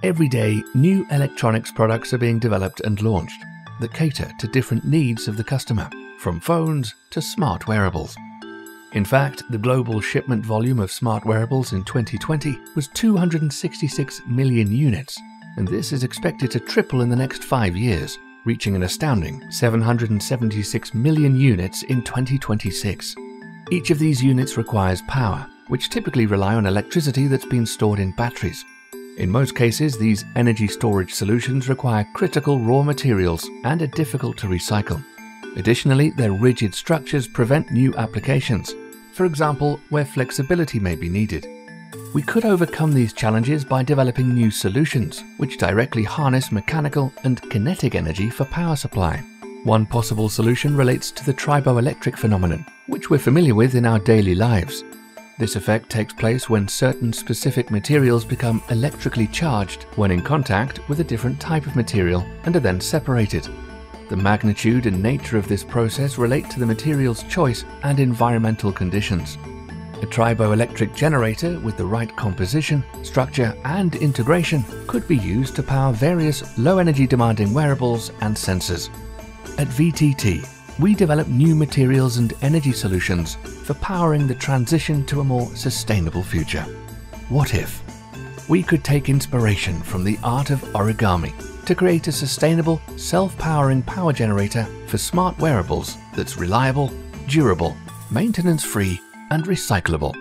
Every day, new electronics products are being developed and launched that cater to different needs of the customer, from phones to smart wearables. In fact, the global shipment volume of smart wearables in 2020 was 266 million units, and this is expected to triple in the next 5 years, reaching an astounding 776 million units in 2026. Each of these units requires power, which typically rely on electricity that's been stored in batteries. In most cases, these energy storage solutions require critical raw materials and are difficult to recycle. Additionally, their rigid structures prevent new applications, for example, where flexibility may be needed. We could overcome these challenges by developing new solutions, which directly harness mechanical and kinetic energy for power supply. One possible solution relates to the triboelectric phenomenon, which we're familiar with in our daily lives. This effect takes place when certain specific materials become electrically charged when in contact with a different type of material and are then separated. The magnitude and nature of this process relate to the material's choice and environmental conditions. A triboelectric generator with the right composition, structure, and integration could be used to power various low-energy demanding wearables and sensors. At VTT, we develop new materials and energy solutions for powering the transition to a more sustainable future. What if we could take inspiration from the art of origami to create a sustainable, self-powering power generator for smart wearables that's reliable, durable, maintenance-free, and recyclable?